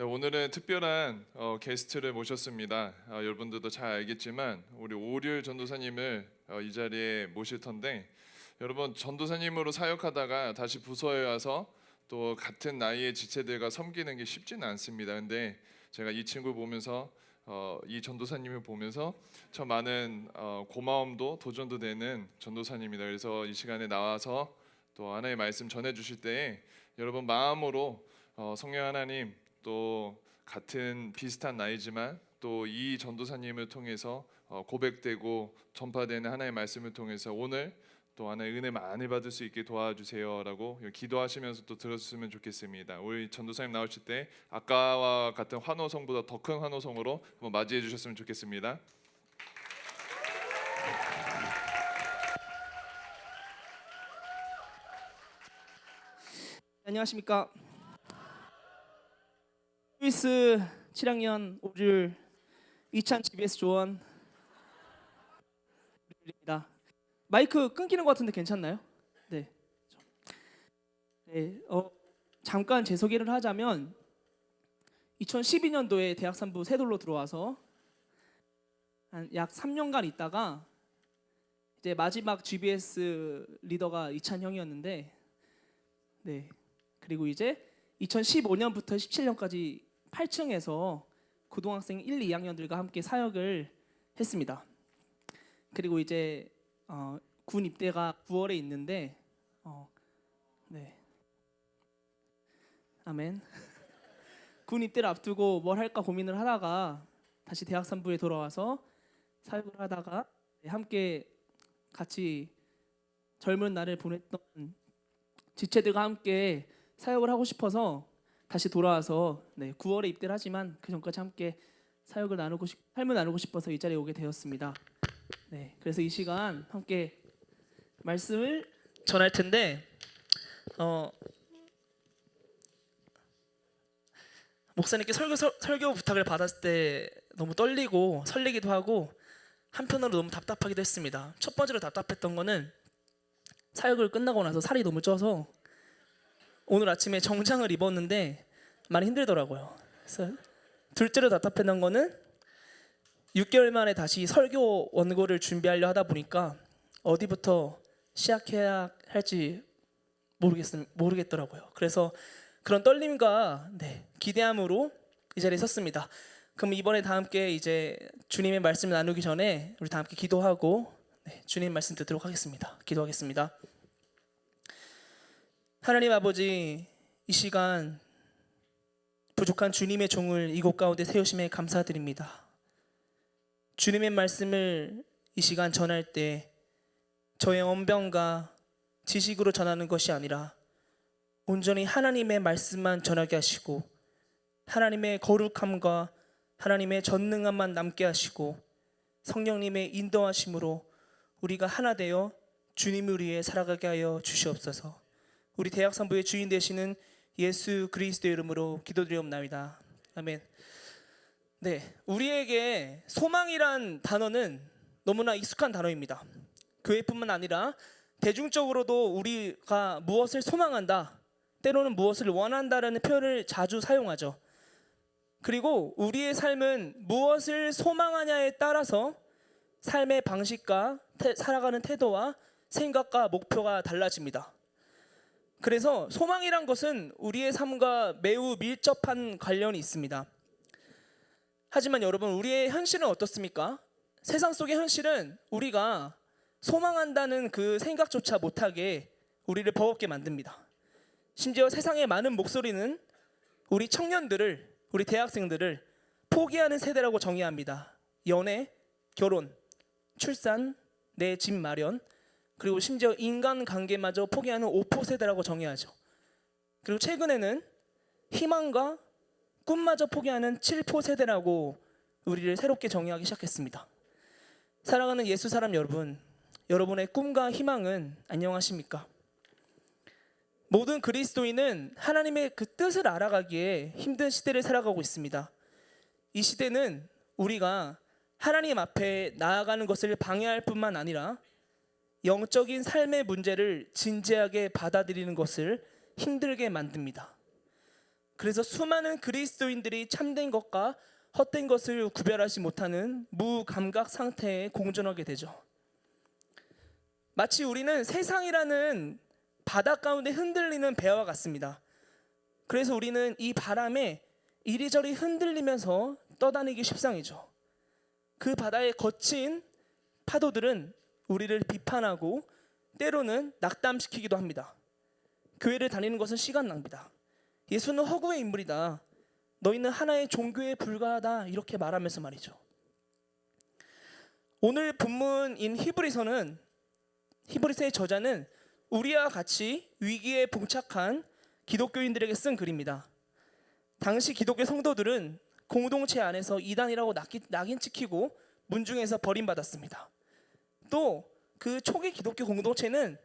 네, 오늘은 특별한 게스트를 모셨습니다. 여러분들도 잘 알겠지만 우리 오륜 전도사님을 이 자리에 모실 텐데, 여러분 전도사님으로 사역하다가 다시 부서에 와서 또 같은 나이의 지체들과 섬기는 게 쉽지는 않습니다. 근데 제가 이 친구 보면서 이 전도사님을 보면서 참 많은 고마움도 도전도 되는 전도사님이다. 그래서 이 시간에 나와서 또 하나의 말씀 전해 주실 때에 여러분 마음으로 성령 하나님, 또 같은 비슷한 나이지만 또 이 전도사님을 통해서 고백되고 전파되는 하나의 말씀을 통해서 오늘 또 하나의 은혜 많이 받을 수 있게 도와주세요라고 기도하시면서 또 들었으면 좋겠습니다. 우리 전도사님 나오실 때 아까와 같은 환호성보다 더 큰 환호성으로 한번 맞이해 주셨으면 좋겠습니다. 안녕하십니까. 스위스 7학년 5줄 이찬 GBS 조원입니다. 마이크 끊기는 것 같은데 괜찮나요? 네. 네. 잠깐 제 소개를 하자면 2012년도에 대학 3부 새돌로 들어와서 한 약 3년간 있다가 이제 마지막 GBS 리더가 이찬 형이었는데, 네. 그리고 이제 2015년부터 17년까지 8층에서 고등학생 1, 2학년들과 함께 사역을 했습니다. 그리고 이제 군 입대가 9월에 있는데, 네, 아멘. 군 입대를 앞두고 뭘 할까 고민을 하다가 다시 대학 3부에 돌아와서 사역을 하다가 함께 같이 젊은 날을 보냈던 지체들과 함께 사역을 하고 싶어서 다시 돌아와서 9월에 입대를 하지만 그 전까지 함께 삶을 나누고 싶어서 이 자리에 오게 되었습니다. 네, 그래서 이 시간 함께 말씀을 전할 텐데, 목사님께 설교 부탁을 받았을 때 너무 떨리고 설레기도 하고 한편으로 너무 답답하기도 했습니다. 첫 번째로 답답했던 거는 사역을 끝나고 나서 살이 너무 쪄서 오늘 아침에 정장을 입었는데 많이 힘들더라고요. 그래서 둘째로 답답했던 거는 6개월 만에 다시 설교 원고를 준비하려 하다 보니까 어디부터 시작해야 할지 모르겠더라고요. 그래서 그런 떨림과 기대함으로 이 자리에 섰습니다. 그럼 이번에 다 함께 이제 주님의 말씀을 나누기 전에 우리 다 함께 기도하고 주님 말씀 듣도록 하겠습니다. 기도하겠습니다. 하나님 아버지, 이 시간 부족한 주님의 종을 이곳 가운데 세우심에 감사드립니다. 주님의 말씀을 이 시간 전할 때 저의 언변과 지식으로 전하는 것이 아니라 온전히 하나님의 말씀만 전하게 하시고 하나님의 거룩함과 하나님의 전능함만 남게 하시고 성령님의 인도하심으로 우리가 하나 되어 주님을 위해 살아가게 하여 주시옵소서. 우리 대학 3부의 주인 되시는 예수 그리스도의 이름으로 기도드리옵나이다. 아멘. 네, 우리에게 소망이란 단어는 너무나 익숙한 단어입니다. 교회뿐만 아니라 대중적으로도 우리가 무엇을 소망한다, 때로는 무엇을 원한다라는 표현을 자주 사용하죠. 그리고 우리의 삶은 무엇을 소망하냐에 따라서 삶의 방식과 살아가는 태도와 생각과 목표가 달라집니다. 그래서 소망이란 것은 우리의 삶과 매우 밀접한 관련이 있습니다. 하지만 여러분, 우리의 현실은 어떻습니까? 세상 속의 현실은 우리가 소망한다는 그 생각조차 못하게 우리를 버겁게 만듭니다. 심지어 세상의 많은 목소리는 우리 청년들을, 우리 대학생들을 포기하는 세대라고 정의합니다. 연애, 결혼, 출산, 내 집 마련, 그리고 심지어 인간관계마저 포기하는 5포 세대라고 정의하죠. 그리고 최근에는 희망과 꿈마저 포기하는 7포 세대라고 우리를 새롭게 정의하기 시작했습니다. 사랑하는 예수 사람 여러분, 여러분의 꿈과 희망은 안녕하십니까? 모든 그리스도인은 하나님의 그 뜻을 알아가기에 힘든 시대를 살아가고 있습니다. 이 시대는 우리가 하나님 앞에 나아가는 것을 방해할 뿐만 아니라 영적인 삶의 문제를 진지하게 받아들이는 것을 힘들게 만듭니다. 그래서 수많은 그리스도인들이 참된 것과 헛된 것을 구별하지 못하는 무감각 상태에 공존하게 되죠. 마치 우리는 세상이라는 바다 가운데 흔들리는 배와 같습니다. 그래서 우리는 이 바람에 이리저리 흔들리면서 떠다니기 십상이죠. 그 바다의 거친 파도들은 우리를 비판하고 때로는 낙담시키기도 합니다. 교회를 다니는 것은 시간 낭비다. 예수는 허구의 인물이다. 너희는 하나의 종교에 불과하다. 이렇게 말하면서 말이죠. 오늘 본문인 히브리서의 저자는 우리와 같이 위기에 봉착한 기독교인들에게 쓴 글입니다. 당시 기독교 성도들은 공동체 안에서 이단이라고 낙인 찍히고 문중에서 버림받았습니다. 또 그 초기 기독교 공동체는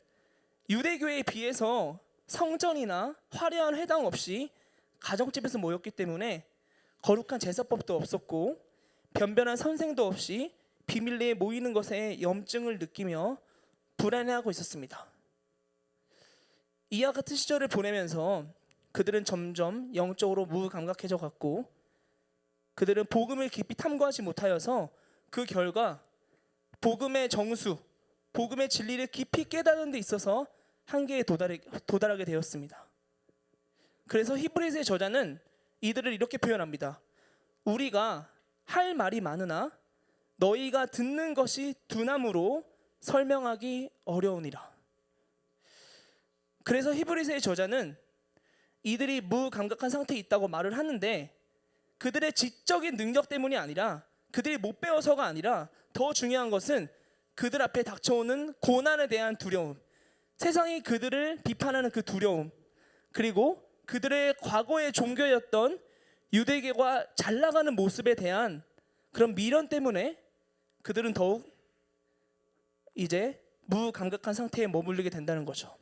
유대교에 비해서 성전이나 화려한 회당 없이 가정집에서 모였기 때문에 거룩한 제사법도 없었고 변변한 선생도 없이 비밀리에 모이는 것에 염증을 느끼며 불안해하고 있었습니다. 이와 같은 시절을 보내면서 그들은 점점 영적으로 무감각해져 갔고 그들은 복음을 깊이 탐구하지 못하여서 그 결과 복음의 정수, 복음의 진리를 깊이 깨닫는 데 있어서 한계에 도달하게 되었습니다. 그래서 히브리서의 저자는 이들을 이렇게 표현합니다. 우리가 할 말이 많으나 너희가 듣는 것이 둔함으로 설명하기 어려우니라. 그래서 히브리서의 저자는 이들이 무감각한 상태에 있다고 말을 하는데 그들의 지적인 능력 때문이 아니라 그들이 못 배워서가 아니라 더 중요한 것은 그들 앞에 닥쳐오는 고난에 대한 두려움, 세상이 그들을 비판하는 그 두려움, 그리고 그들의 과거의 종교였던 유대교가 잘 나가는 모습에 대한 그런 미련 때문에 그들은 더욱 이제 무감각한 상태에 머무르게 된다는 거죠.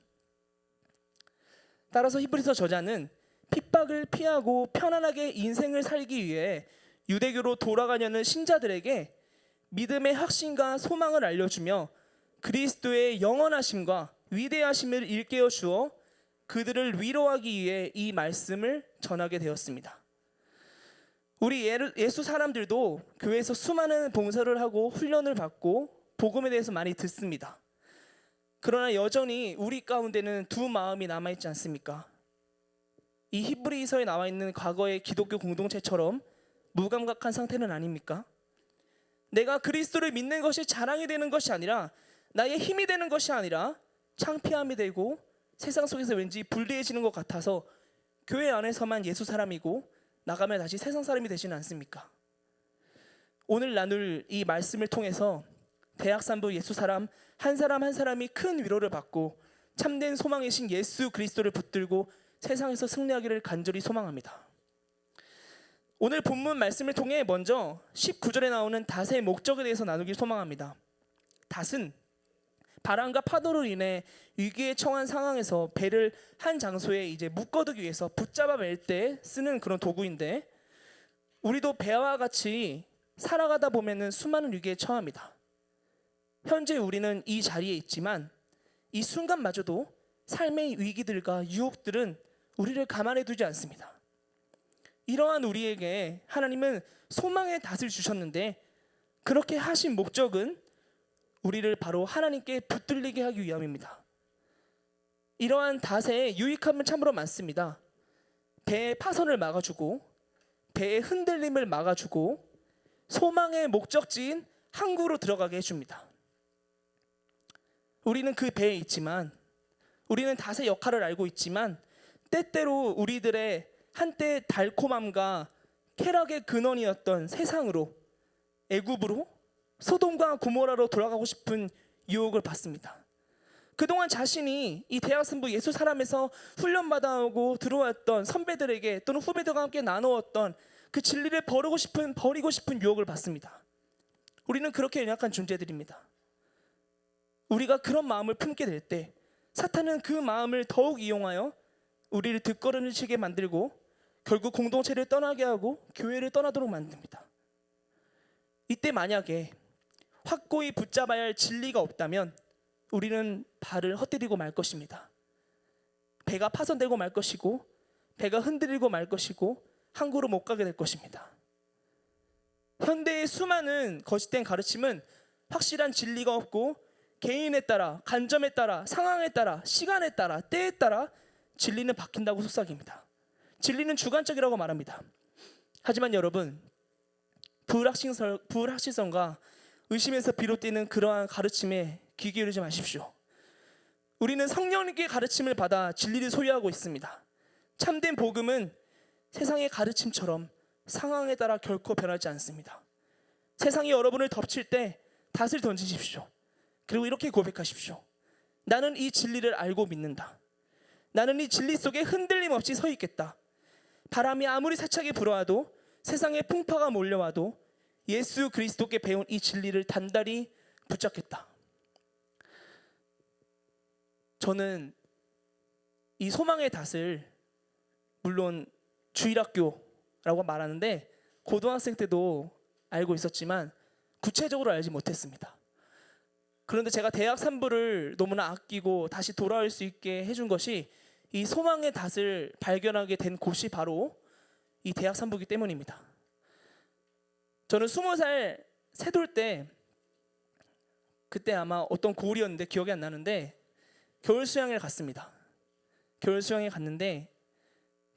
따라서 히브리서 저자는 핍박을 피하고 편안하게 인생을 살기 위해 유대교로 돌아가려는 신자들에게 믿음의 확신과 소망을 알려주며 그리스도의 영원하심과 위대하심을 일깨워 주어 그들을 위로하기 위해 이 말씀을 전하게 되었습니다. 우리 예수 사람들도 교회에서 수많은 봉사를 하고 훈련을 받고 복음에 대해서 많이 듣습니다. 그러나 여전히 우리 가운데는 두 마음이 남아있지 않습니까? 이 히브리서에 나와 있는 과거의 기독교 공동체처럼 무감각한 상태는 아닙니까? 내가 그리스도를 믿는 것이 자랑이 되는 것이 아니라 나의 힘이 되는 것이 아니라 창피함이 되고 세상 속에서 왠지 불리해지는 것 같아서 교회 안에서만 예수 사람이고 나가면 다시 세상 사람이 되지는 않습니까? 오늘 나눌 이 말씀을 통해서 대학산부 예수 사람 한 사람이 큰 위로를 받고 참된 소망이신 예수 그리스도를 붙들고 세상에서 승리하기를 간절히 소망합니다. 오늘 본문 말씀을 통해 먼저 19절에 나오는 닷의 목적에 대해서 나누길 소망합니다. 닷은 바람과 파도로 인해 위기에 처한 상황에서 배를 한 장소에 이제 묶어두기 위해서 붙잡아 맬 때 쓰는 그런 도구인데 우리도 배와 같이 살아가다 보면은 수많은 위기에 처합니다. 현재 우리는 이 자리에 있지만 이 순간마저도 삶의 위기들과 유혹들은 우리를 가만히 두지 않습니다. 이러한 우리에게 하나님은 소망의 닷을 주셨는데 그렇게 하신 목적은 우리를 바로 하나님께 붙들리게 하기 위함입니다. 이러한 닷의 유익함은 참으로 많습니다. 배의 파선을 막아주고 배의 흔들림을 막아주고 소망의 목적지인 항구로 들어가게 해줍니다. 우리는 그 배에 있지만 우리는 닷의 역할을 알고 있지만 때때로 우리들의 한때 달콤함과 쾌락의 근원이었던 세상으로 애굽으로 소돔과 고모라로 돌아가고 싶은 유혹을 받습니다. 그동안 자신이 이 대학생부 예수 사람에서 훈련받아오고 들어왔던 선배들에게 또는 후배들과 함께 나누었던 그 진리를 버리고 싶은 유혹을 받습니다. 우리는 그렇게 연약한 존재들입니다. 우리가 그런 마음을 품게 될 때 사탄은 그 마음을 더욱 이용하여 우리를 뒷걸음질치게 만들고 결국 공동체를 떠나게 하고 교회를 떠나도록 만듭니다. 이때 만약에 확고히 붙잡아야 할 진리가 없다면 우리는 발을 헛디디고 말 것입니다. 배가 파손되고 말 것이고 배가 흔들리고 말 것이고 항구로 못 가게 될 것입니다. 현대의 수많은 거짓된 가르침은 확실한 진리가 없고 개인에 따라, 관점에 따라, 상황에 따라, 시간에 따라, 때에 따라 진리는 바뀐다고 속삭입니다. 진리는 주관적이라고 말합니다. 하지만 여러분, 불확실성과 의심에서 비롯되는 그러한 가르침에 귀 기울이지 마십시오. 우리는 성령님께 가르침을 받아 진리를 소유하고 있습니다. 참된 복음은 세상의 가르침처럼 상황에 따라 결코 변하지 않습니다. 세상이 여러분을 덮칠 때 닷을 던지십시오. 그리고 이렇게 고백하십시오. 나는 이 진리를 알고 믿는다. 나는 이 진리 속에 흔들림 없이 서 있겠다. 바람이 아무리 세차게 불어와도, 세상에 풍파가 몰려와도 예수 그리스도께 배운 이 진리를 단단히 붙잡겠다. 저는 이 소망의 닷을 물론 주일학교라고 말하는데 고등학생 때도 알고 있었지만 구체적으로 알지 못했습니다. 그런데 제가 대학 3부를 너무나 아끼고 다시 돌아올 수 있게 해준 것이 이 소망의 닷을 발견하게 된 곳이 바로 이 대학 3부이기 때문입니다. 저는 20살 새돌 때, 그때 아마 어떤 고울이었는데 기억이 안 나는데 겨울 수양을 갔습니다. 겨울 수양에 갔는데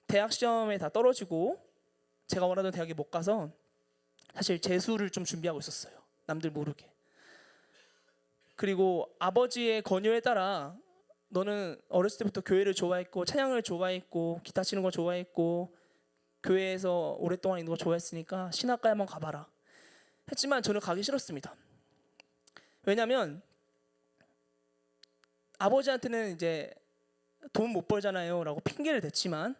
대학 시험에 다 떨어지고 제가 원하던 대학에 못 가서 사실 재수를 좀 준비하고 있었어요. 남들 모르게. 그리고 아버지의 권유에 따라 너는 어렸을 때부터 교회를 좋아했고 찬양을 좋아했고 기타 치는 거 좋아했고 교회에서 오랫동안 있는 거 좋아했으니까 신학과에 한번 가봐라 했지만 저는 가기 싫었습니다. 왜냐하면 아버지한테는 이제 돈 못 벌잖아요 라고 핑계를 댔지만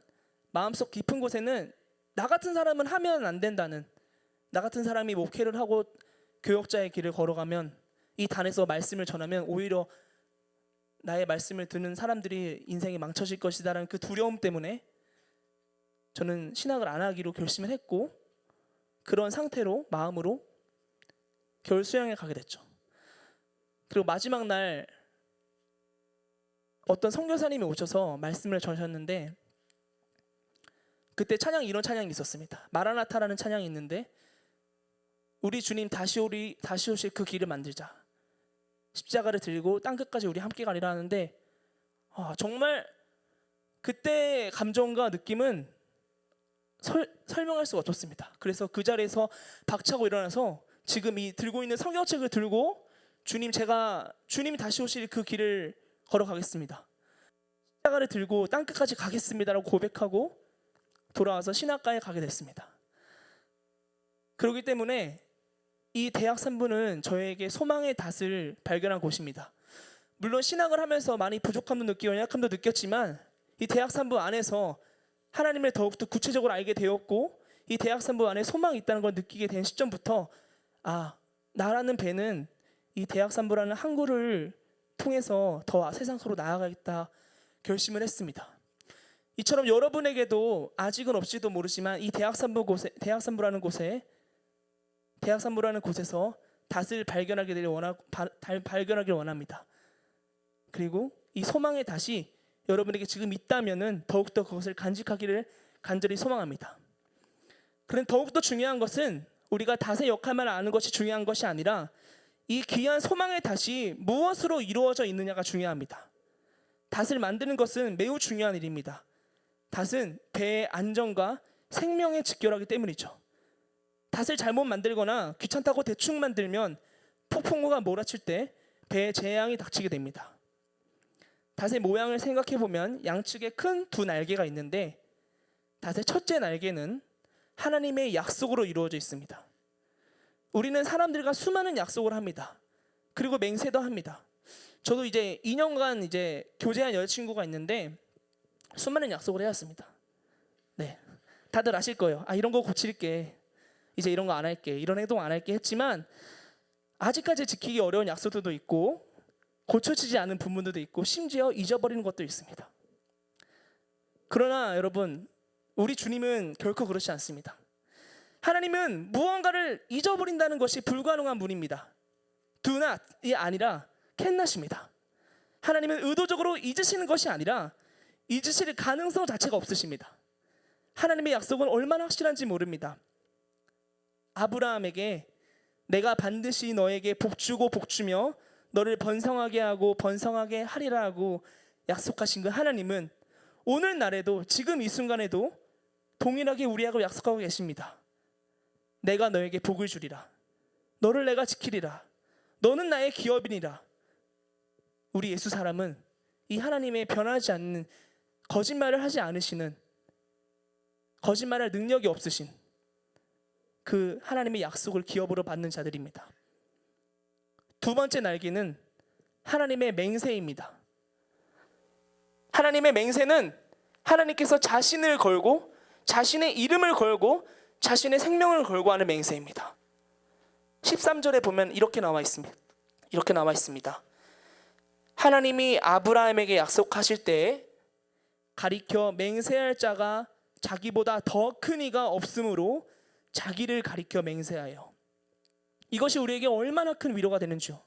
마음속 깊은 곳에는 나 같은 사람은 하면 안 된다는, 나 같은 사람이 목회를 하고 교역자의 길을 걸어가면 이 단에서 말씀을 전하면 오히려 나의 말씀을 듣는 사람들이 인생이 망쳐질 것이다라는 그 두려움 때문에 저는 신학을 안 하기로 결심을 했고, 그런 상태로 마음으로 겨울 수양에 가게 됐죠. 그리고 마지막 날 어떤 선교사님이 오셔서 말씀을 전하셨는데 그때 찬양, 이런 찬양이 있었습니다. 마라나타라는 찬양이 있는데 우리 주님 다시 오실 그 길을 만들자. 십자가를 들고 땅끝까지 우리 함께 가리라 하는데 정말 그때 감정과 느낌은 설명할 수가 없었습니다. 그래서 그 자리에서 박차고 일어나서 지금 이 들고 있는 성경책을 들고 주님이 다시 오실 그 길을 걸어가겠습니다. 십자가를 들고 땅끝까지 가겠습니다라고 고백하고 돌아와서 신학과에 가게 됐습니다. 그렇기 때문에 이 대학 3부는 저에게 소망의 닷을 발견한 곳입니다. 물론 신학을 하면서 많이 부족함도 느끼고 연약함도 느꼈지만 이 대학 3부 안에서 하나님을 더욱더 구체적으로 알게 되었고 이 대학 3부 안에 소망이 있다는 걸 느끼게 된 시점부터 나라는 배는 이 대학 3부라는 항구를 통해서 더 세상으로 나아가겠다 결심을 했습니다. 이처럼 여러분에게도 아직은 없지도 모르지만 이 대학 3부라는 곳에서 닷을 발견하기를 원합니다. 그리고 이 소망의 닷이 여러분에게 지금 있다면은 더욱더 그것을 간직하기를 간절히 소망합니다. 그런데 더욱더 중요한 것은 우리가 닷의 역할만 아는 것이 중요한 것이 아니라 이 귀한 소망의 닷이 무엇으로 이루어져 있느냐가 중요합니다. 닷을 만드는 것은 매우 중요한 일입니다. 닷은 배의 안전과 생명에 직결하기 때문이죠. 닷을 잘못 만들거나 귀찮다고 대충 만들면 폭풍우가 몰아칠 때 배에 재앙이 닥치게 됩니다. 닷의 모양을 생각해 보면 양측에 큰 두 날개가 있는데 닷의 첫째 날개는 하나님의 약속으로 이루어져 있습니다. 우리는 사람들과 수많은 약속을 합니다. 그리고 맹세도 합니다. 저도 이제 2년간 교제한 여자친구가 있는데 수많은 약속을 해왔습니다. 네, 다들 아실 거예요. 이런 거 고칠게, 이제 이런 거 안 할게, 이런 행동 안 할게 했지만 아직까지 지키기 어려운 약속들도 있고 고쳐지지 않은 부분들도 있고 심지어 잊어버리는 것도 있습니다. 그러나 여러분, 우리 주님은 결코 그렇지 않습니다. 하나님은 무언가를 잊어버린다는 것이 불가능한 분입니다. Do not이 아니라 can not입니다. 하나님은 의도적으로 잊으시는 것이 아니라 잊으실 가능성 자체가 없으십니다. 하나님의 약속은 얼마나 확실한지 모릅니다. 아브라함에게 내가 반드시 너에게 복주고 복주며 너를 번성하게 하고 번성하게 하리라 하고 약속하신 그 하나님은 오늘날에도 지금 이 순간에도 동일하게 우리하고 약속하고 계십니다. 내가 너에게 복을 주리라. 너를 내가 지키리라. 너는 나의 기업이니라. 우리 예수 사람은 이 하나님의 변하지 않는, 거짓말을 하지 않으시는, 거짓말할 능력이 없으신 그 하나님의 약속을 기업으로 받는 자들입니다. 두 번째 날개는 하나님의 맹세입니다. 하나님의 맹세는 하나님께서 자신을 걸고 자신의 이름을 걸고 자신의 생명을 걸고 하는 맹세입니다. 13절에 보면 이렇게 나와 있습니다. 하나님이 아브라함에게 약속하실 때에 가리켜 맹세할 자가 자기보다 더 큰 이가 없으므로 자기를 가리켜 맹세하여. 이것이 우리에게 얼마나 큰 위로가 되는지요.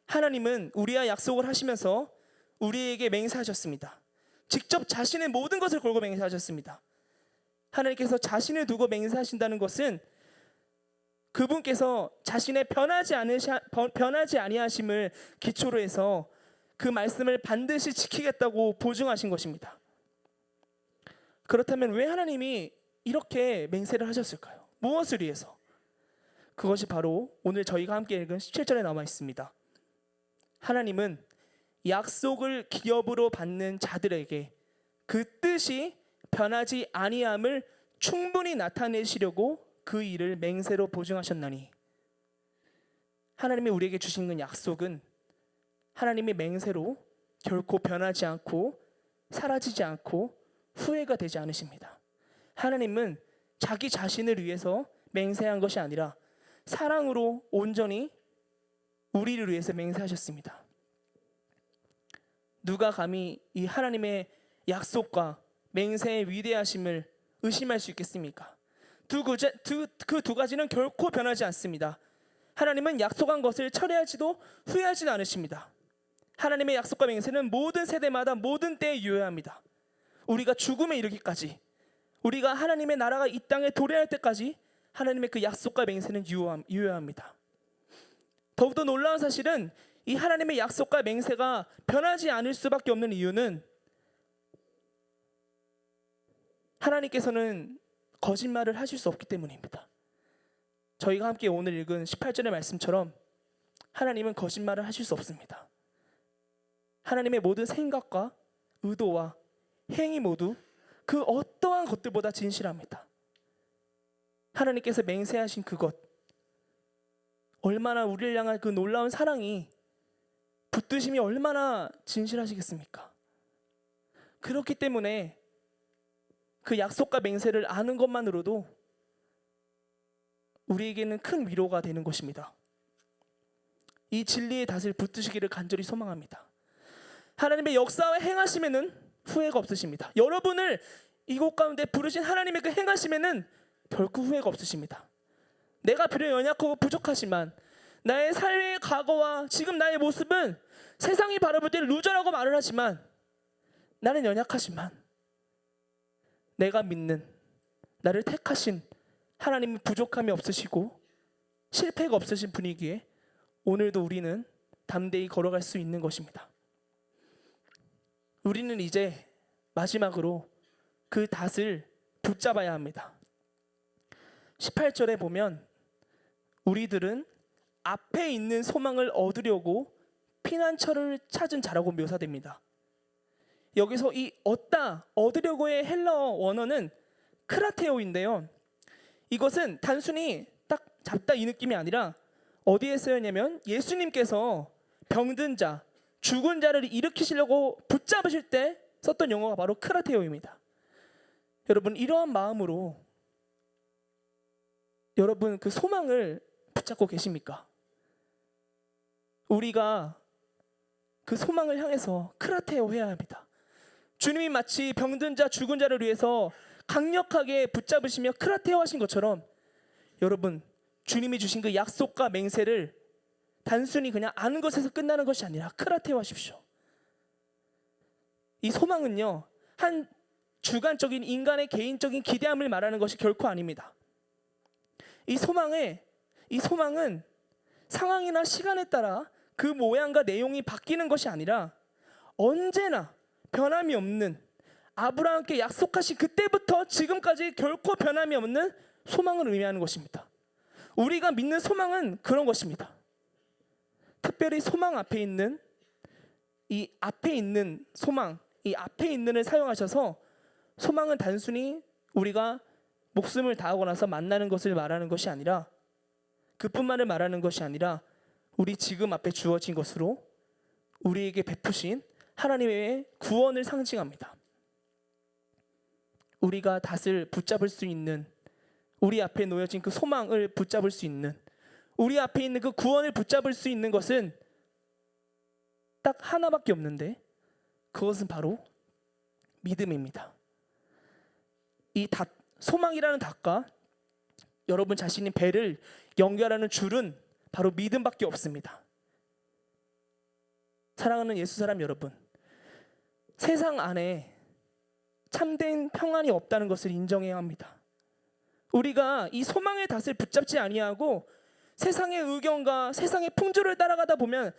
하나님은 우리와 약속을 하시면서 우리에게 맹세하셨습니다. 직접 자신의 모든 것을 걸고 맹세하셨습니다. 하나님께서 자신을 두고 맹세하신다는 것은 그분께서 자신의 변하지 아니하심을 기초로 해서 그 말씀을 반드시 지키겠다고 보증하신 것입니다. 그렇다면 왜 하나님이 이렇게 맹세를 하셨을까요? 무엇을 위해서? 그것이 바로 오늘 저희가 함께 읽은 17절에 나와 있습니다. 하나님은 약속을 기업으로 받는 자들에게 그 뜻이 변하지 아니함을 충분히 나타내시려고 그 일을 맹세로 보증하셨나니. 하나님이 우리에게 주신 그 약속은 하나님의 맹세로 결코 변하지 않고 사라지지 않고 후회가 되지 않으십니다. 하나님은 자기 자신을 위해서 맹세한 것이 아니라 사랑으로 온전히 우리를 위해서 맹세하셨습니다. 누가 감히 이 하나님의 약속과 맹세의 위대하심을 의심할 수 있겠습니까? 그 두 가지는 결코 변하지 않습니다. 하나님은 약속한 것을 철회하지도 후회하지도 않으십니다. 하나님의 약속과 맹세는 모든 세대마다 모든 때에 유효합니다. 우리가 죽음에 이르기까지, 우리가 하나님의 나라가 이 땅에 도래할 때까지 하나님의 그 약속과 맹세는 유효합니다. 더욱더 놀라운 사실은 이 하나님의 약속과 맹세가 변하지 않을 수밖에 없는 이유는 하나님께서는 거짓말을 하실 수 없기 때문입니다. 저희가 함께 오늘 읽은 18절의 말씀처럼 하나님은 거짓말을 하실 수 없습니다. 하나님의 모든 생각과 의도와 행위 모두 그 어떠한 것들보다 진실합니다. 하나님께서 맹세하신 그것, 얼마나 우리를 향한 그 놀라운 사랑이, 붙드심이 얼마나 진실하시겠습니까? 그렇기 때문에 그 약속과 맹세를 아는 것만으로도 우리에게는 큰 위로가 되는 것입니다. 이 진리의 닷을 붙드시기를 간절히 소망합니다. 하나님의 역사와 행하심에는 후회가 없으십니다. 여러분을 이곳 가운데 부르신 하나님의 그 행하심에는 결코 후회가 없으십니다. 내가 비록 연약하고 부족하지만 나의 삶의 과거와 지금 나의 모습은 세상이 바라볼 때 루저라고 말을 하지만 나는 연약하지만 내가 믿는, 나를 택하신 하나님은 부족함이 없으시고 실패가 없으신 분이기에 오늘도 우리는 담대히 걸어갈 수 있는 것입니다. 우리는 이제 마지막으로 그 닷을 붙잡아야 합니다. 18절에 보면 우리들은 앞에 있는 소망을 얻으려고 피난처를 찾은 자라고 묘사됩니다. 여기서 이 얻으려고의 헬라어 원어는 크라테오인데요. 이것은 단순히 딱 잡다 이 느낌이 아니라 어디에 쓰였냐면 예수님께서 병든 자, 죽은 자를 일으키시려고 붙잡으실 때 썼던 용어가 바로 크라테오입니다. 여러분, 이러한 마음으로 여러분 그 소망을 붙잡고 계십니까? 우리가 그 소망을 향해서 크라테오 해야 합니다. 주님이 마치 병든 자, 죽은 자를 위해서 강력하게 붙잡으시며 크라테오 하신 것처럼 여러분, 주님이 주신 그 약속과 맹세를 단순히 그냥 아는 것에서 끝나는 것이 아니라 크라테오 하십시오. 이 소망은요, 한 주관적인 인간의 개인적인 기대함을 말하는 것이 결코 아닙니다. 이 소망은 상황이나 시간에 따라 그 모양과 내용이 바뀌는 것이 아니라 언제나 변함이 없는, 아브라함께 약속하신 그때부터 지금까지 결코 변함이 없는 소망을 의미하는 것입니다. 우리가 믿는 소망은 그런 것입니다. 특별히 소망 앞에 있는 이 앞에 있는 소망, 이 앞에 있는을 사용하셔서 소망은 단순히 우리가 목숨을 다하고 나서 만나는 것을 말하는 것이 아니라, 그뿐만을 말하는 것이 아니라 우리 지금 앞에 주어진 것으로 우리에게 베푸신 하나님의 구원을 상징합니다. 우리가 닷을 붙잡을 수 있는, 우리 앞에 놓여진 그 소망을 붙잡을 수 있는, 우리 앞에 있는 그 구원을 붙잡을 수 있는 것은 딱 하나밖에 없는데, 그것은 바로 믿음입니다. 이 소망이라는 닷과 여러분 자신의 배를 연결하는 줄은 바로 믿음밖에 없습니다. 사랑하는 예수 사람 여러분, 세상 안에 참된 평안이 없다는 것을 인정해야 합니다. 우리가 이 소망의 닷을 붙잡지 아니하고 세상의 의견과 세상의 풍조를 따라가다 보면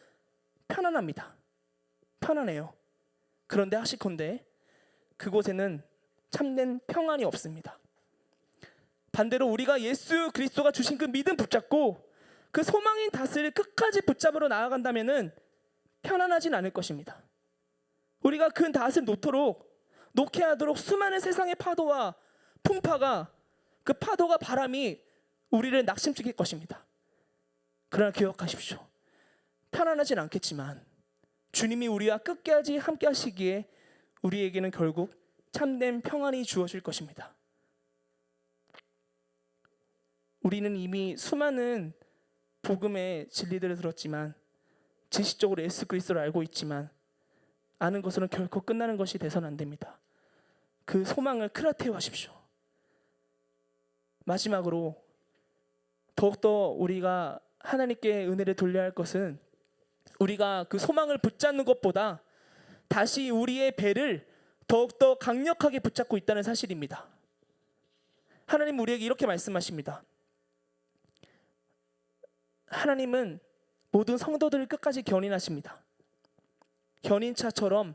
편안합니다. 편안해요. 그런데 하시건대 그곳에는 참된 평안이 없습니다. 반대로 우리가 예수 그리스도가 주신 그 믿음 붙잡고 그 소망인 닷을 끝까지 붙잡으러 나아간다면은 편안하진 않을 것입니다. 우리가 그 닷을 놓게 하도록 수많은 세상의 파도와 풍파가, 그 파도가 바람이 우리를 낙심시킬 것입니다. 그러나 기억하십시오. 편안하진 않겠지만 주님이 우리와 끝까지 함께 하시기에 우리에게는 결국 참된 평안이 주어질 것입니다. 우리는 이미 수많은 복음의 진리들을 들었지만, 지식적으로 예수 그리스도를 알고 있지만 아는 것으로는 결코 끝나는 것이 돼서는 안 됩니다. 그 소망을 크라테오하십시오. 마지막으로 더욱더 우리가 하나님께 은혜를 돌려야 할 것은, 우리가 그 소망을 붙잡는 것보다 다시 우리의 배를 더욱더 강력하게 붙잡고 있다는 사실입니다. 하나님 우리에게 이렇게 말씀하십니다. 하나님은 모든 성도들을 끝까지 견인하십니다. 견인차처럼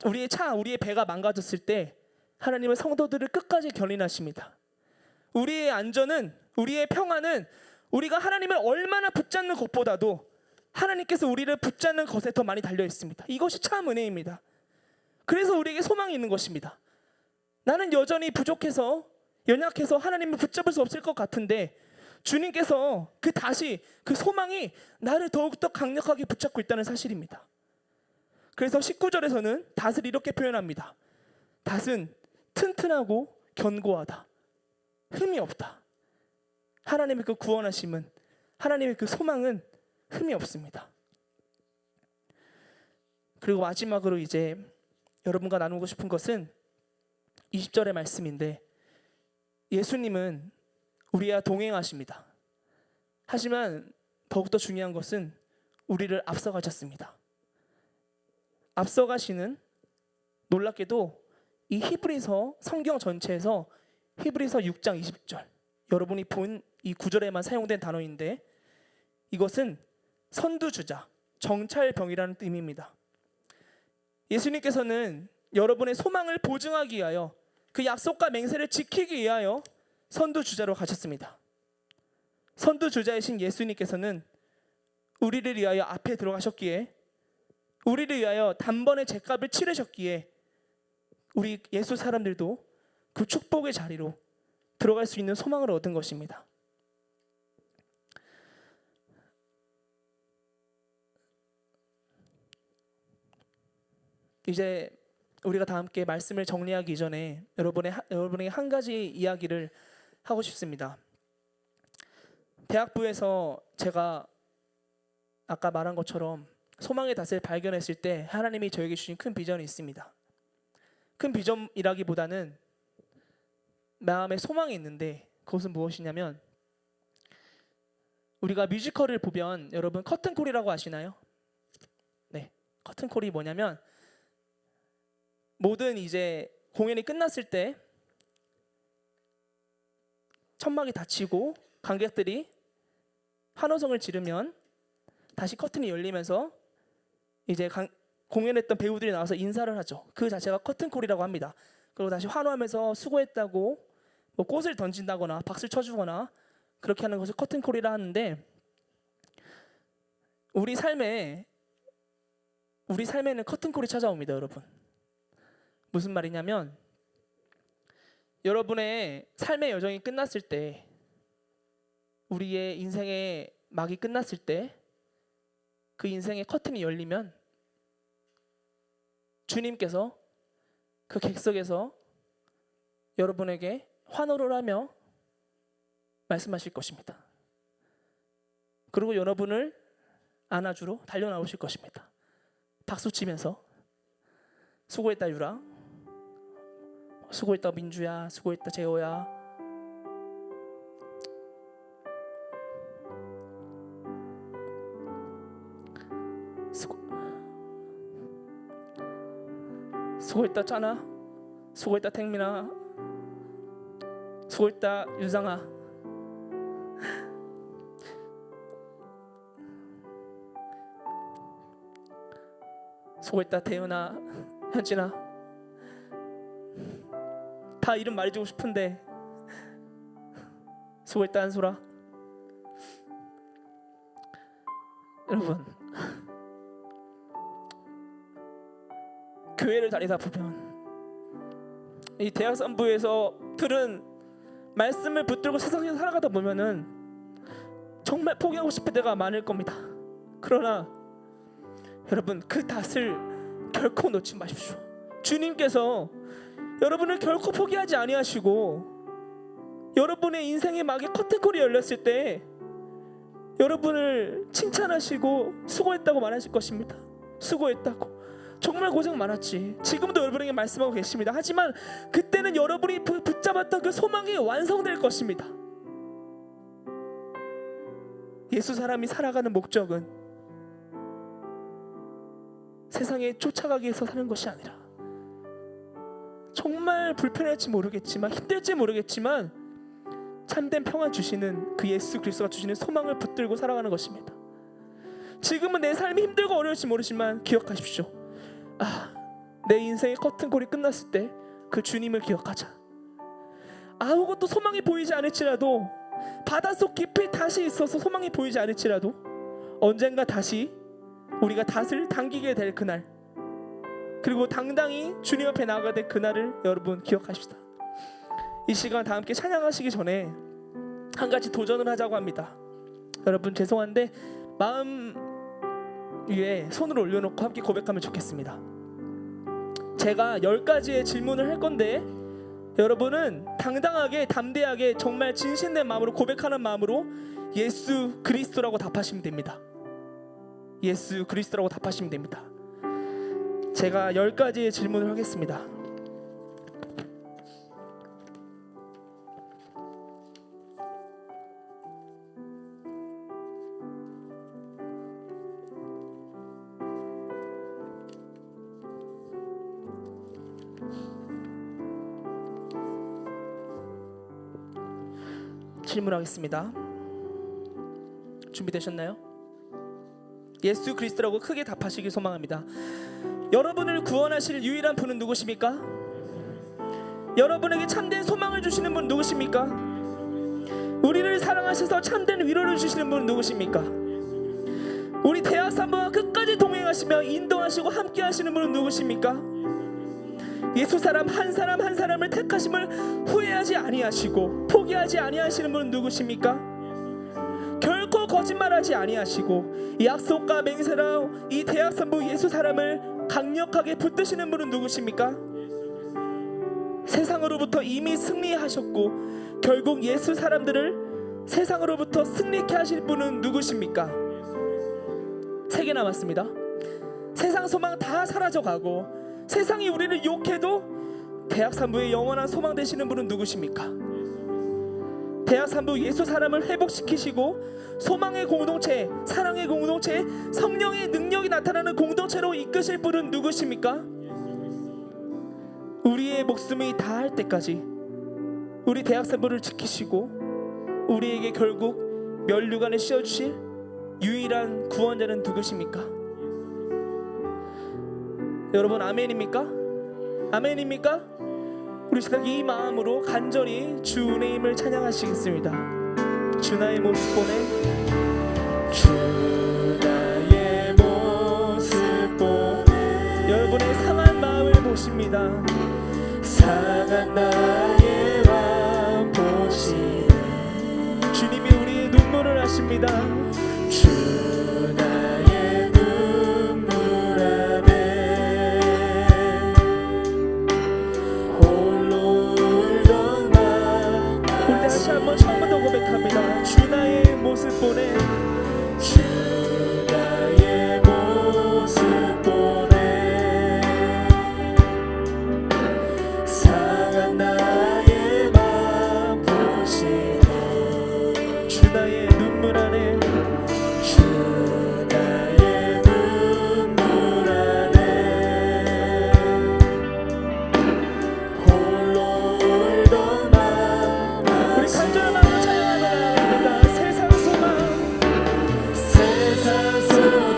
우리의 배가 망가졌을 때 하나님은 성도들을 끝까지 견인하십니다. 우리의 안전은, 우리의 평안은 우리가 하나님을 얼마나 붙잡는 것보다도 하나님께서 우리를 붙잡는 것에 더 많이 달려 있습니다. 이것이 참 은혜입니다. 그래서 우리에게 소망이 있는 것입니다. 나는 여전히 부족해서, 연약해서 하나님을 붙잡을 수 없을 것 같은데 주님께서 그 소망이 나를 더욱더 강력하게 붙잡고 있다는 사실입니다. 그래서 19절에서는 닷을 이렇게 표현합니다. 닷은 튼튼하고 견고하다. 흠이 없다. 하나님의 그 구원하심은, 하나님의 그 소망은 흠이 없습니다. 그리고 마지막으로 이제 여러분과 나누고 싶은 것은 20절의 말씀인데, 예수님은 우리와 동행하십니다. 하지만 더욱더 중요한 것은 우리를 앞서가셨습니다. 앞서가시는, 놀랍게도 이 히브리서 성경 전체에서 히브리서 6장 20절, 여러분이 본 이 구절에만 사용된 단어인데, 이것은 선두주자, 정찰병이라는 의미입니다. 예수님께서는 여러분의 소망을 보증하기 위하여, 그 약속과 맹세를 지키기 위하여 선두주자로 가셨습니다. 선두주자이신 예수님께서는 우리를 위하여 앞에 들어가셨기에, 우리를 위하여 단번에 죗값을 치르셨기에 우리 예수 사람들도 그 축복의 자리로 들어갈 수 있는 소망을 얻은 것입니다. 이제 우리가 다 함께 말씀을 정리하기 이전에 여러분에게 한 가지 이야기를 하고 싶습니다. 대학부에서 제가 아까 말한 것처럼 소망의 닷을 발견했을 때 하나님이 저에게 주신 큰 비전이 있습니다. 큰 비전이라기보다는 마음에 소망이 있는데, 그것은 무엇이냐면, 우리가 뮤지컬을 보면 여러분 커튼콜이라고 아시나요? 네, 커튼콜이 뭐냐면 모든 이제 공연이 끝났을 때 천막이 닫히고 관객들이 환호성을 지르면 다시 커튼이 열리면서 이제 공연했던 배우들이 나와서 인사를 하죠. 그 자체가 커튼콜이라고 합니다. 그리고 다시 환호하면서 수고했다고 뭐 꽃을 던진다거나 박수를 쳐주거나 그렇게 하는 것을 커튼콜이라 하는데, 우리 삶에는 커튼콜이 찾아옵니다, 여러분. 무슨 말이냐면, 여러분의 삶의 여정이 끝났을 때, 우리의 인생의 막이 끝났을 때, 그 인생의 커튼이 열리면 주님께서 그 객석에서 여러분에게 환호를 하며 말씀하실 것입니다. 그리고 여러분을 안아주러 달려 나오실 것입니다. 박수치면서 수고했다 유라, 수고했다 민주야, 수고했다 재호야, 수고했다 짜나, 수고했다 택민아, 수고했다 유상아, 수고했다 태연아, 현진아. 다 이름 말해주고 싶은데 수고했다 한솔아. 여러분, 교회를 다니다 보면 이 대학산부에서 들은 말씀을 붙들고 세상에서 살아가다 보면은 정말 포기하고 싶을 때가 많을 겁니다. 그러나 여러분, 그 닷을 결코 놓지 마십시오. 주님께서 여러분을 결코 포기하지 아니하시고, 여러분의 인생의 막에 커튼콜이 열렸을 때 여러분을 칭찬하시고 수고했다고 말하실 것입니다. 수고했다고, 정말 고생 많았지. 지금도 여러분에게 말씀하고 계십니다. 하지만 그때는 여러분이 붙잡았던 그 소망이 완성될 것입니다. 예수 사람이 살아가는 목적은 세상에 쫓아가기 위해서 사는 것이 아니라, 정말 불편할지 모르겠지만 힘들지 모르겠지만 참된 평안 주시는 그 예수 그리스도가 주시는 소망을 붙들고 살아가는 것입니다. 지금은 내 삶이 힘들고 어려울지 모르지만 기억하십시오. 내 인생의 커튼콜이 끝났을 때 그 주님을 기억하자. 아무것도 소망이 보이지 않을지라도, 바닷속 깊이 다시 있어서 소망이 보이지 않을지라도 언젠가 다시 우리가 닷을 당기게 될 그날, 그리고 당당히 주님 앞에 나아가게 될 그날을 여러분 기억하십시다. 이 시간 다 함께 찬양하시기 전에 한 가지 도전을 하자고 합니다. 여러분 죄송한데 마음 위에 손을 올려놓고 함께 고백하면 좋겠습니다. 제가 10가지의 질문을 할 건데 여러분은 당당하게 담대하게 정말 진실된 마음으로 고백하는 마음으로 예수 그리스도라고 답하시면 됩니다. 예수 그리스도라고 답하시면 됩니다. 제가 10가지의 질문을 하겠습니다. 질문하겠습니다. 준비되셨나요? 예수 그리스도라고 크게 답하시길 소망합니다. 여러분을 구원하실 유일한 분은 누구십니까? 여러분에게 참된 소망을 주시는 분은 누구십니까? 우리를 사랑하셔서 참된 위로를 주시는 분은 누구십니까? 우리 대학산부와 끝까지 동행하시며 인도하시고 함께 하시는 분은 누구십니까? 예수 사람 한 사람 한 사람을 택하심을 후회하지 아니하시고 포기하지 아니하시는 분은 누구십니까? 결코 거짓말하지 아니하시고 약속과 맹세로 이 대학산부 예수 사람을 강력하게 붙드시는 분은 누구십니까? 세상으로부터 이미 승리하셨고 결국 예수 사람들을 세상으로부터 승리케 하실 분은 누구십니까? 3개 남았습니다. 세상 소망 다 사라져가고 세상이 우리를 욕해도 대학산부의 영원한 소망 되시는 분은 누구십니까? 대학산부 예수 사람을 회복시키시고 소망의 공동체, 사랑의 공동체, 성령의 능력이 나타나는 공동체로 이끄실 분은 누구십니까? 우리의 목숨이 다할 때까지 우리 대학생부를 지키시고 우리에게 결국 면류관을 씌워주실 유일한 구원자는 누구십니까? 여러분 아멘입니까? 아멘입니까? 우리 시간 이 마음으로 간절히 주 은혜임을 찬양하시겠습니다. 주 나의 모습 보내, 주 나의 모습 보내. 여러분의 상한 마음을 보십니다. 상한 나의 마음 보시네. 주님이 우리의 눈물을 아십니다. 주 나의 눈물 안에 홀로 울던 나. 우리 다시 한번 처음부터 고백합니다. 주 나의 모습 보내, 주 나의 모습 보내. 상한 나의 마음 보시네. 주 나의 눈물 안에, 주 나의 눈물 안에 홀로 울던 마음. 우리 간절한 마음으로 찬양합니다. 세상 소망, 세상 소망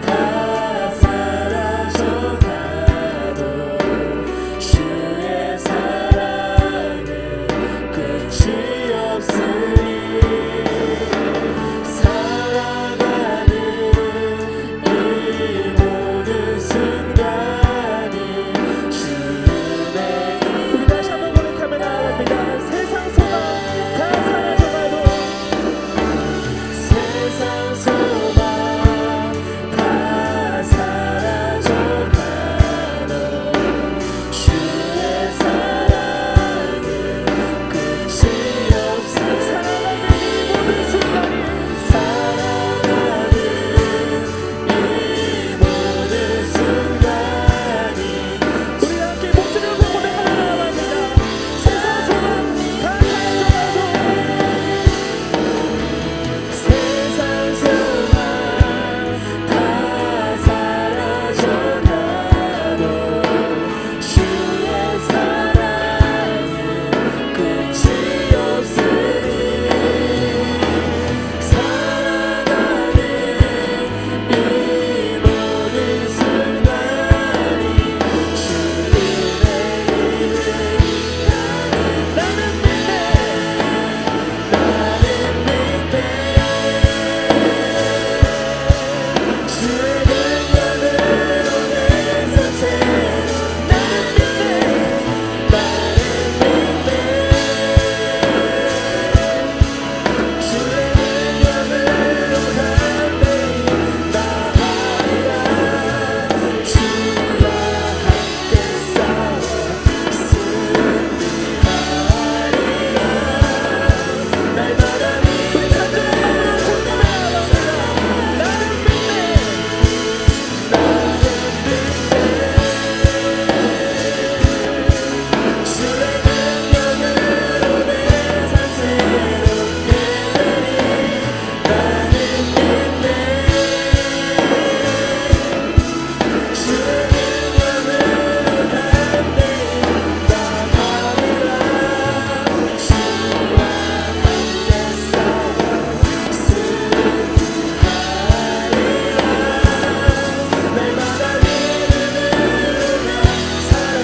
다 사라져가도 주의 사랑은 끝이 없으니 살아가는 이 모든 순간이 주의. 우리 다시 한번 고백하며 나아갑니다. 세상 소망 다 사라져가도, 세상 소망 다 사라져가도 주의 사랑은 끝이 없어. 살아가는 이 모든 순간이, 살아가는 이 모든 순간이. 우리 함께 목소리를 고백하며 나아갑니다. 세상 소망 다 사라져가도, 세상 소망 다 사라져가도 주의 사랑은 끝이 없으니 살아가는 이 모든 순간이 주의 이름이라. 나는 믿네, 나는 믿네. 주의 능력으로 세상 새로. 나는 믿네, 나는 믿네. 주의 능력으로 담대히 나아가리라. 주와 함께 싸워 승리하리라. 날마다 우리 간절한 마음으로 고백하며 나아갑니다. 나는 믿네, 나는 믿네. 주의 능력으로 내 삶 새롭게 되리. 나는 믿네, 주의 능력으로 담대히 나아가리라. 주와 함께 싸워 승리하리라. 날마다 믿음으로 살아.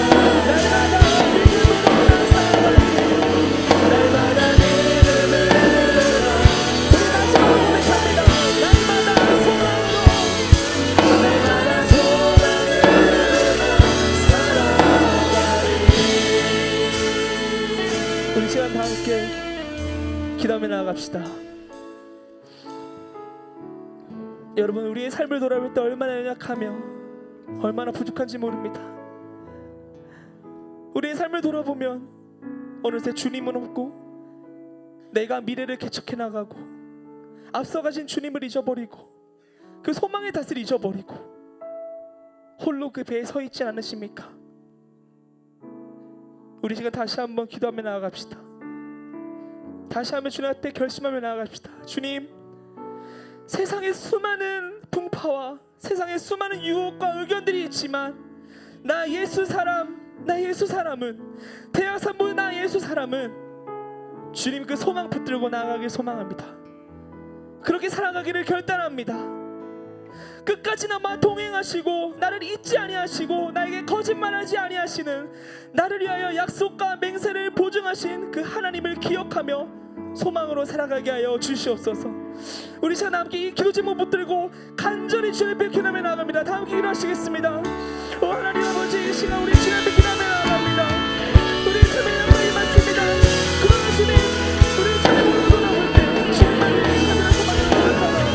날마다 믿음으로 살아가리. 날마다 믿음으로. 우리 다시 한번 고백합니다. 날마다 소망으로, 날마다 소망으로 살아가리. 우리 시간 다 함께 기도하며 나아갑시다. 여러분, 우리의 삶을 돌아볼 때 얼마나 연약하며 얼마나 부족한지 모릅니다. 우리의 삶을 돌아보면 어느새 주님은 없고 내가 미래를 개척해 나가고 앞서가신 주님을 잊어버리고 그 소망의 탓을 잊어버리고 홀로 그 배에 서 있지 않으십니까? 우리 시간 다시 한번 기도하며 나아갑시다. 다시 한번 주님 앞에 결심하며 나아갑시다. 주님, 세상에 수많은 풍파와 세상에 수많은 유혹과 의견들이 있지만 나 예수 사람 나 예수 사람은, 대학산부 나 예수 사람은 주님 그 소망 붙들고 나아가길 소망합니다. 그렇게 살아가기를 결단합니다. 끝까지 나와 동행하시고 나를 잊지 아니하시고 나에게 거짓말하지 아니하시는, 나를 위하여 약속과 맹세를 보증하신 그 하나님을 기억하며 소망으로 살아가게 하여 주시옵소서. 우리 시간 함께 이 기도 제목 붙들고 간절히 주님 앞에 기도하며 나아갑니다. 다 함께 기도하시겠습니다. 오 하나님 아버지, 이 시간 우리 주님 앞에 기도하며 나아갑니다. 우리 삶의 영광이 많습니다. 그러나 주님, 우리 삶의 모습을 돌아볼 때 주님만을 하늘의 소망을 나아갑니다.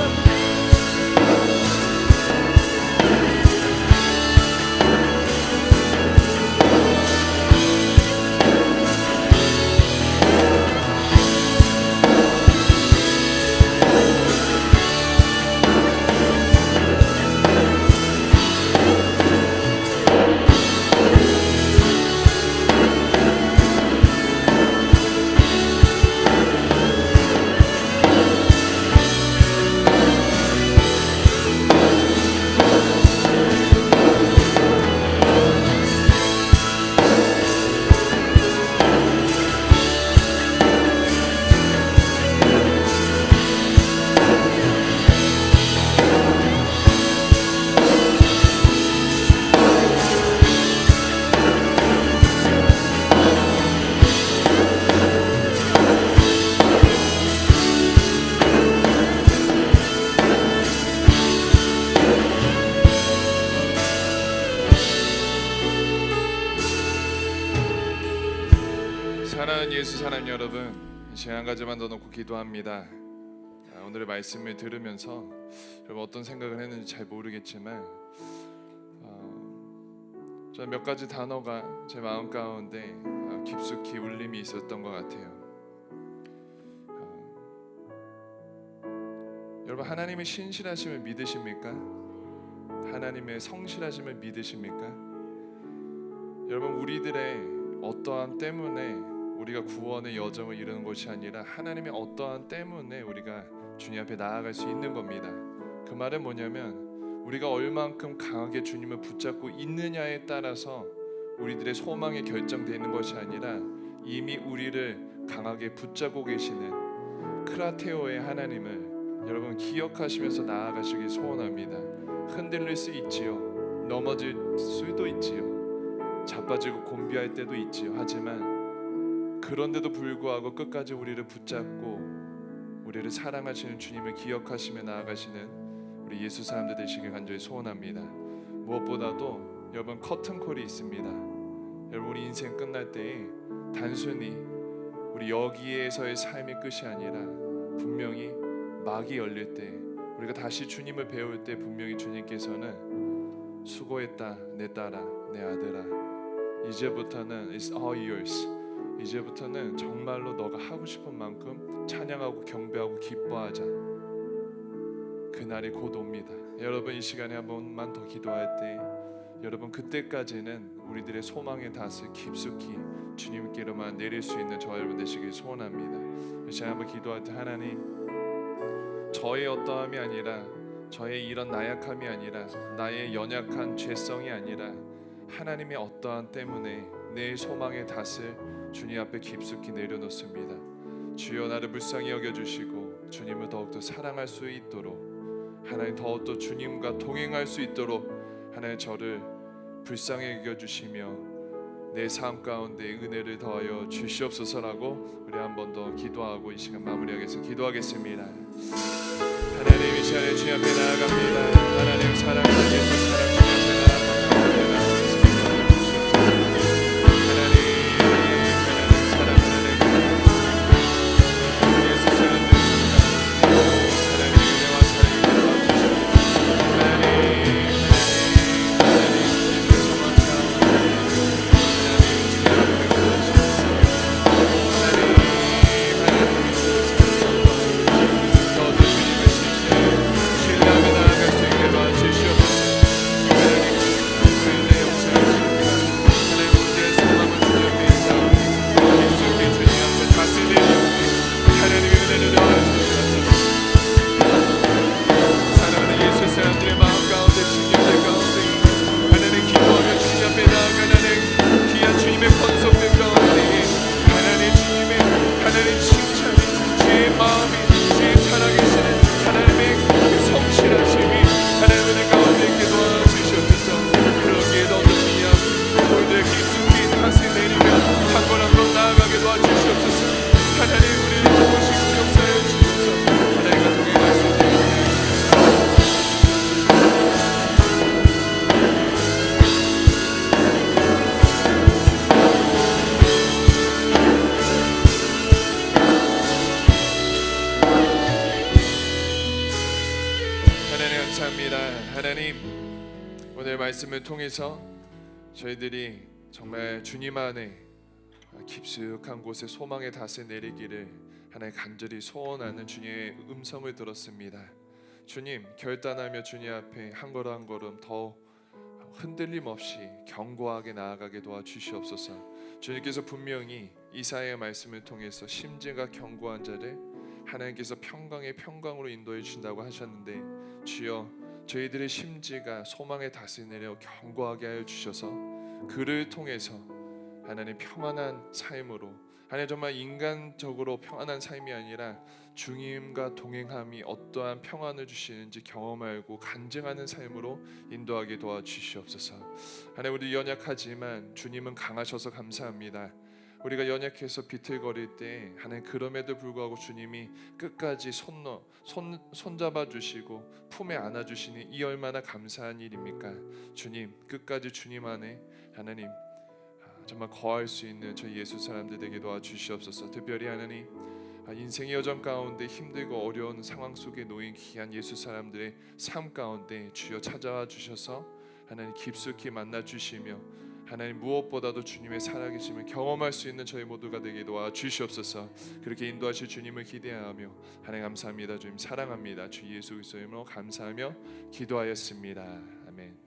사랑하는 예수 사람 여러분, 이 시간 한 가지만 더 놓고 기도합니다. 오늘의 말씀을 들으면서 여러분 어떤 생각을 했는지 잘 모르겠지만 저는 몇 가지 단어가 제 마음 가운데 깊숙이 울림이 있었던 것 같아요. 여러분 하나님의 신실하심을 믿으십니까? 하나님의 성실하심을 믿으십니까? 여러분 우리들의 어떠한 때문에 우리가 구원의 여정을 이루는 것이 아니라 하나님의 어떠한 때문에 우리가 주님 앞에 나아갈 수 있는 겁니다. 그 말은 뭐냐면 우리가 얼만큼 강하게 주님을 붙잡고 있느냐에 따라서 우리들의 소망이 결정되는 것이 아니라 이미 우리를 강하게 붙잡고 계시는 크라테오의 하나님을 여러분 기억하시면서 나아가시길 소원합니다. 흔들릴 수 있지요. 넘어질 수도 있지요. 자빠지고 곤비할 때도 있지요. 하지만 그런데도 불구하고 끝까지 우리를 붙잡고 우리를 사랑하시는 주님을 기억하시며 나아가시는 우리 예수 사람들 되시길 간절히 소원합니다. 무엇보다도 여러분 커튼콜이 있습니다. 여러분 우리 인생 끝날 때에 단순히 우리 여기에서의 삶의 끝이 아니라 분명히 막이 열릴 때 우리가 다시 주님을 배울 때 분명히 주님께서는 수고했다 내 딸아 내 아들아, 이제부터는 it's all yours. 이제부터는 정말로 너가 하고 싶은 만큼 찬양하고 경배하고 기뻐하자. 그날이 곧 옵니다. 여러분 이 시간에 한 번만 더 기도할 때 여러분 그때까지는 우리들의 소망의 닷을 깊숙이 주님께로만 내릴 수 있는 저와 여러분 되시길 소원합니다. 이 시간에 한번 기도할 때 하나님, 저의 어떠함이 아니라 저의 이런 나약함이 아니라 나의 연약한 죄성이 아니라 하나님의 어떠한 때문에 내 소망의 닷을 주님 앞에 깊숙이 내려놓습니다. 주여 나를 불쌍히 여겨주시고 주님을 더욱더 사랑할 수 있도록, 하나님 더욱더 주님과 동행할 수 있도록 하나님 저를 불쌍히 여겨주시며 내 삶 가운데 은혜를 더하여 주시옵소서라고 우리 한 번 더 기도하고 이 시간 마무리하겠습니다. 기도하겠습니다. 하나님 이 시간에 주님 앞에 나아갑니다. 하나님 사랑하는 예수 사랑하는 신뢰하며 나아갈 수 있게 도와주시옵소서. 마음이 주님 살아계시는 하나님의 성실하심이 하나님의 가운데 있게 도와주시옵소서. 그러기에 더 주님 우리들의 깊숙이 다시 내리며 한 번 한 번 나아가게 도와주시옵소서. 하나님 우리를 도우시고 역사해 주셔서 하나님과 동행할 수 있는 하나님 감사합니다. 하나님 오늘 말씀을 통해서 저희들이 정말 주님 안에 깊숙한 곳에 소망의 닷을 내리기를 하나님 간절히 소원하는 주님의 음성을 들었습니다. 주님 결단하며 주님 앞에 한 걸음 한 걸음 더 흔들림 없이 견고하게 나아가게 도와주시옵소서. 주님께서 분명히 이사야의 말씀을 통해서 심지가 견고한 자를 하나님께서 평강의 평강으로 인도해 주신다고 하셨는데 주여 저희들의 심지가 소망의 닷을 내려 견고하게 하여 주셔서 그를 통해서 하나님 평안한 삶으로 하나님 정말 인간적으로 평안한 삶이 아니라 주님과 동행함이 어떠한 평안을 주시는지 경험하고 간증하는 삶으로 인도하게 도와주시옵소서. 하나님 우리 연약하지만 주님은 강하셔서 감사합니다. 우리가 연약해서 비틀거릴 때 하나님 그럼에도 불구하고 주님이 끝까지 손잡아 주시고 품에 안아 주시니 이 얼마나 감사한 일입니까? 주님 끝까지 주님 안에 하나님 정말 거할 수 있는 저희 예수 사람들 되게 도와주시옵소서. 특별히 하나님 인생의 여정 가운데 힘들고 어려운 상황 속에 놓인 귀한 예수 사람들의 삶 가운데 주여 찾아와 주셔서 하나님 깊숙이 만나 주시며 하나님 무엇보다도 주님의 살아계심을 경험할 수 있는 저희 모두가 되게 도와주시옵소서. 그렇게 인도하실 주님을 기대하며 하나님 감사합니다. 주님 사랑합니다. 주 예수 그리스도의 이름으로 감사하며 기도하였습니다. 아멘.